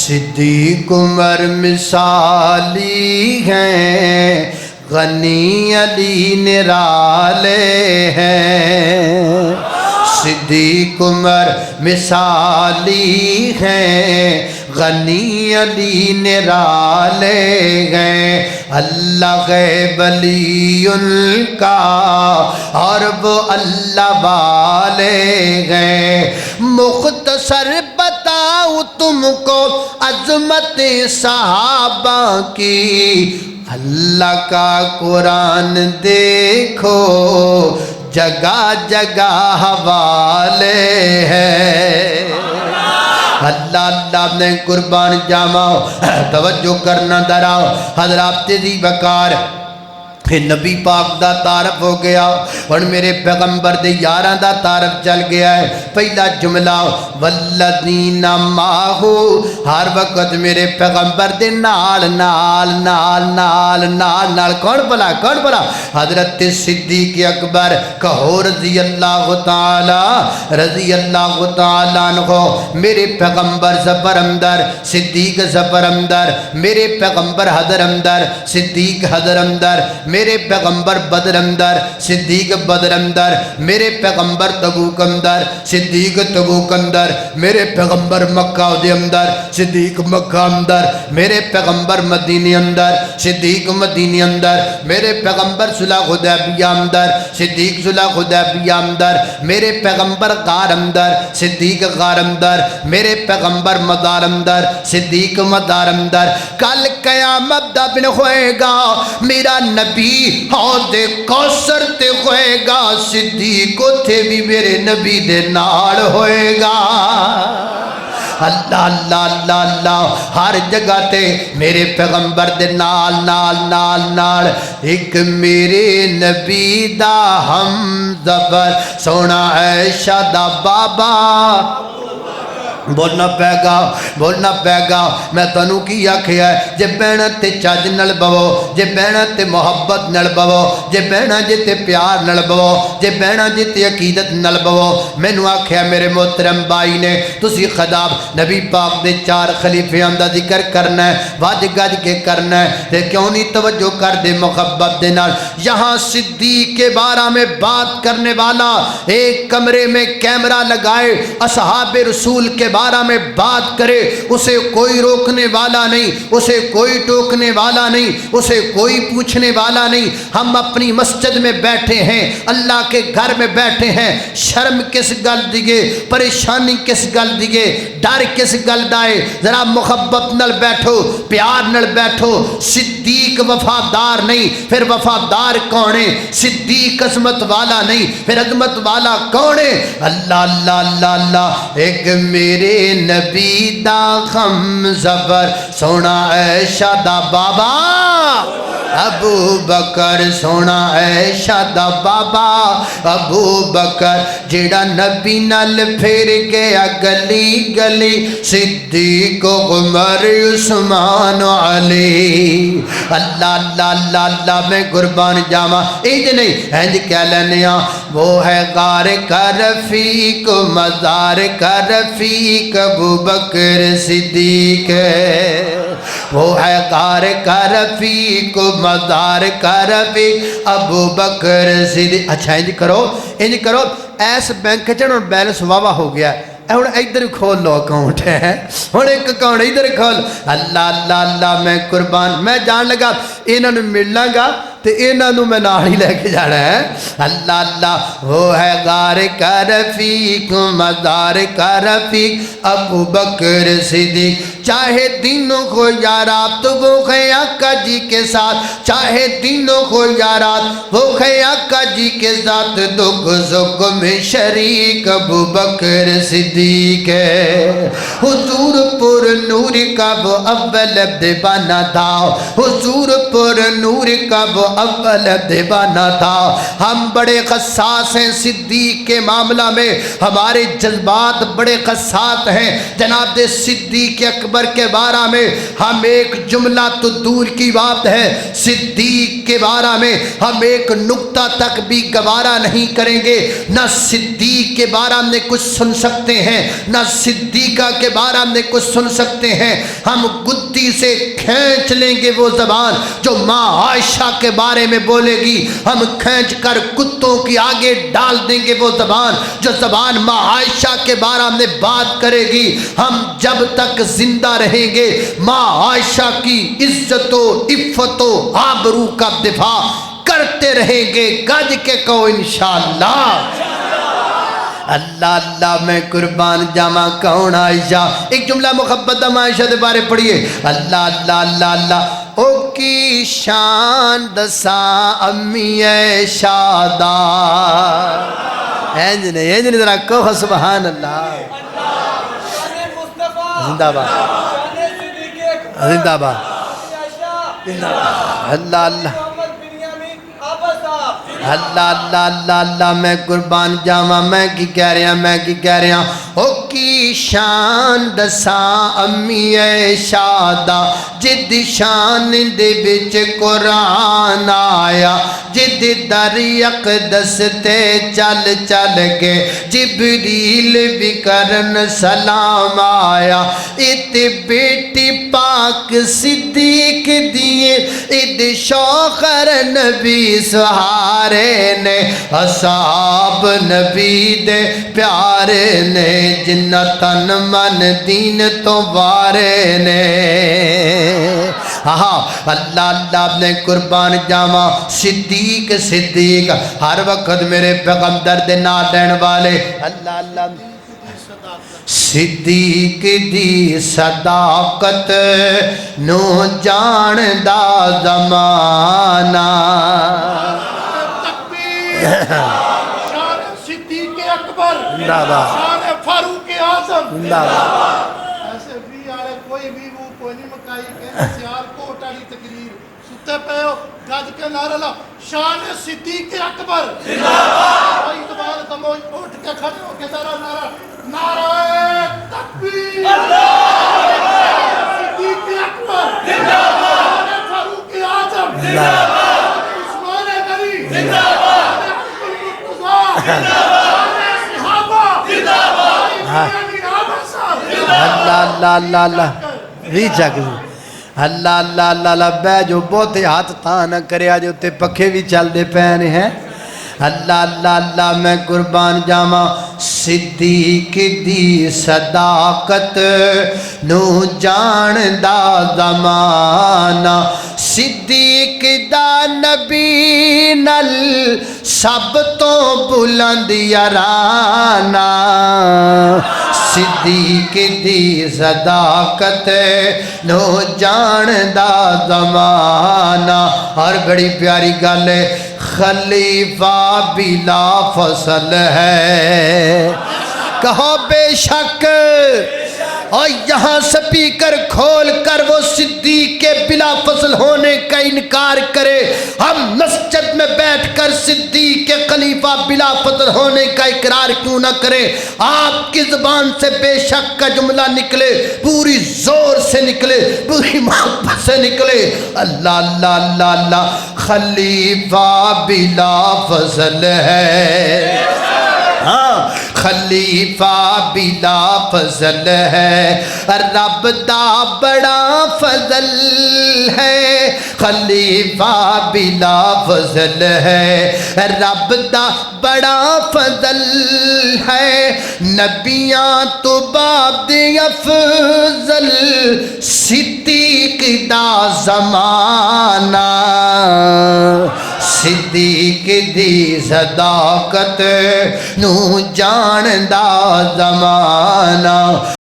صدیق عمر مثالی ہیں، غنی علی نرالے ہیں۔ صدیق عمر مثالی ہیں، غنی علی نرالے ہیں۔ اللہ غیب علی ان کا اور وہ اللہ والے ہیں۔ مختصر بتاؤں تم کو عظمت صحابہ کی، اللہ کا قرآن دیکھو جگہ جگہ حوالے ہیں۔ اللہ اللہ نے قربان جاماؤ، توجہ کرنا دراؤ حضرات ذی وقار۔ پھر نبی پاک دا تعارف ہو گیا اور میرے پیغمبر دے یاراں دا تعارف چل گیا ہے۔ پہلا جملہ والذین معہو، ہر وقت میرے پیغمبر دے نال نال نال نال نال نال کون بلا حضرت صدیق اکبر کہو رضی اللہ تعالی عنہ۔ میرے پیغمبر زبر اندر، صدیق زبر اندر، میرے پیغمبر حضر اندر، صدیق حضر اندر، میرے پیغمبر بدر اندر، صدیق بدر اندر، میرے پیغمبر تبوک اندر، صدیق تبوک اندر، میرے پیغمبر مکہ دے اندر، صدیق مکہ اندر، میرے پیغمبر مدینہ اندر، صدیق مدینہ اندر، میرے پیغمبر صلح حدیبیہ اندر، صدیق صلح حدیبیہ اندر، میرے پیغمبر غار اندر، صدیق غار اندر، میرے پیغمبر مدار اندر، صدیق مدار اندر۔ کل قیامت دا دن ہوئے گا، میرا نبی حوض کوثر تے ہوئے گا، صدیق تے بھی میرے نبی دے نال ہوئے گا۔ اللہ اللہ اللہ اللہ، ہر جگہ تے میرے پیغمبر دے نال نال نال نال۔ ایک میرے نبی دا ہم زبر سونا عائشہ دا بابا، بولنا پے گا میں تنوں کی آکھیا ہے، جے بہنا تے چاج نل بوو، جے بہنا تے محبت نل بوو، جے بہنا جے تے پیار نل بوو، جے بہنا جے تے عقیدت نل بوو۔ میں نو آکھیا میرے محترم بھائی نے، تسی خداب نبی پاک دے 4 خلیفیاں دا ذکر کرنا ہے، واج گج کے کرنا ہے، تے کیوں نہیں توجہ کر دے محبت دے نال۔ یہاں صدیق کے بارے میں بات کرنے والا ایک کمرے میں کیمرہ لگائے، اصحاب رسول کے بارے میں بات کرے، اسے کوئی روکنے والا نہیں، اسے کوئی ٹوکنے والا نہیں، اسے کوئی پوچھنے والا نہیں۔ ہم اپنی مسجد میں بیٹھے ہیں، اللہ کے گھر میں بیٹھے ہیں، شرم کس گل دیگے، پریشانی کس گل دیگے، ڈر کس گل دائے، ذرا محبت نل بیٹھو، پیار نل بیٹھو۔ صدیق وفادار نہیں، پھر وفادار کونے؟ صدیق عظمت والا نہیں، پھر عظمت والا کونے؟ اللہ اللہ اللہ اللہ۔ ایک میرے نبی دا غم زبر سونا عائشہ دا بابا، ابو بکر سونا عائشہ دا بابا، ابو بکر جیڑا نبی نال پھر گیا گلی گلی، صدیق عمر عثمان علی۔ اللہ اللہ اللہ اللہ، میں قربان جاواں انج نہیں انج کہہ لینے ہاں، وہ ہے غار کا رفیق مزار کا رفیق ابو بکر صدیق ہے، وہ ہے غار کا رفیق مزار کا رفیق ابو بکر صدیق۔ اچھا انج کرو ایس بینک چڑھن بیلنس واوا ہو گیا ہے، ہوں ادھر کھول لو اکاؤنٹ ہے، ہوں ایک اکاؤنٹ ادھر کھول۔ اللہ اللہ اللہ، میں قربان، میں جان لگا انہوں نے ملنا گا تو انہوں میں نال ہی لے کے جانا ہے۔ اللہ اللہ، وہ ہے غار کا رفیق مزار کا رفیق ابو بکر صدیق، چاہے دنوں کو یارات وہ ہے آقا جی کے ساتھ، چاہے دنوں کو یارات وہ ہے آقا جی کے ساتھ، دکھ سکھ میں شریک ابو بکر صدیق ہے۔ حضور پر نور کا وہ اول دیوانہ تھا، حضور پر نور کا وہ اول دیوانہ تھا۔ ہم بڑے حساس ہیں صدیق کے معاملہ میں، ہمارے جذبات بڑے حساس ہیں جناب صدیق اکبر کے بارے میں۔ ہم ایک جملہ تو دور کی بات ہے، صدیق کے بارے میں ہم ایک نقطہ تک بھی گوارا نہیں کریں گے، نہ صدیق کے بارے میں کچھ سن سکتے ہیں، نہ صدیقہ کے بارے میں کچھ سن سکتے ہیں ہم گدی سے کھینچ لیں گے وہ زبان جو ماں عائشہ کے بارے میں بولے گی، ہم کھینچ کر کتوں کی آگے ڈال دیں گے وہ زبان جو زبان ماں عائشہ کے بارے میں بات کرے گی۔ ہم جب تک زندہ رہیں گے ماں عائشہ کی عزت و عفت و آبرو کا دفاع کرتے رہیں گے، گج کے کہو انشاءاللہ۔ اللہ اللہ میں قربان جاواں کون عائشہ، ایک جملہ محبت عائشہ دے بارے پڑھیے، اللہ اللہ اللہ اللہ او کی شان دساں امی شادا، اینج نے ذرا کہو سبحان اللہ۔ زندہ باد زندہ باد اللہ اللہ اللہ اللہ اللہ اللہ میں قربان جاواں میں کی کہہ رہا او کی شان دساں امی شادا جد شان دے وچ قرآن آیا، جد در اقدس تے چل چل کے جبریل بھی کرن سلام آیا، ات بیٹی پاک صدیق دیے اد شوخر نبی سہارے نے، اصحاب نبی دے پیارے نے، جنہ تن من دین تو وارے نے۔ اللہ اللہ نے قربان جاواں صدیق صدیق ہر وقت میرے پیغمبر دے نام لین والے، اللہ اللہ صدیق دی صداقت نو جان دا زمانہ، شان صدیق اکبر، شان فاروق اعظم، ایسے بھی آئے کوئی بھی وہ کوئی نہیں مکائی کہ سیار کوٹ آلی تقریر ستے پہ ہو گج کے نعرہ لا شان صدیق اکبر بھائی اقبال کمو اٹھ کے کھڑے ہو کے ذرا نعرہ تکبیر، صدیق اکبر، شان فاروق اعظم، عثمان غنی، اللہ اللہ اللہ اللہ بھی چک اللہ اللہ اللہ اللہ بے جو بہتے ہاتھ تاں نہ کرے آج ہوتے پکھے بھی چل دے پہنے ہیں، اللہ اللہ اللہ میں قربان جاواں صدیق دی صداقت نو جان دا زمانہ، صدیق دا نبی نل سب تو بلند یارانہ، صدیق دی صداقت نو جان دا زمانہ۔ اور بڑی پیاری گل ہے خلیفہ بلا فصل ہے، کہو بے شک، اور یہاں سپیکر کھول کر وہ صدیق کے بلا فصل ہونے کا انکار کرے، ہم مسجد میں بیٹھ کر صدیق کے خلیفہ بلا فصل ہونے کا اقرار کیوں نہ کریں؟ آپ کی زبان سے بے شک کا جملہ نکلے، پوری زور سے نکلے، پوری محبت سے نکلے، اللہ اللہ اللہ اللہ خلیفہ بلا فصل ہے، ہاں خلیفہ بلا فضل ہے، رب دا بڑا فضل ہے، خلیفہ بلا فضل ہے، رب دا بڑا فضل ہے، نبیاں تو بعد افضل صدیق دا زمانہ، صدیق دی صداقت نو جان دا زمانہ۔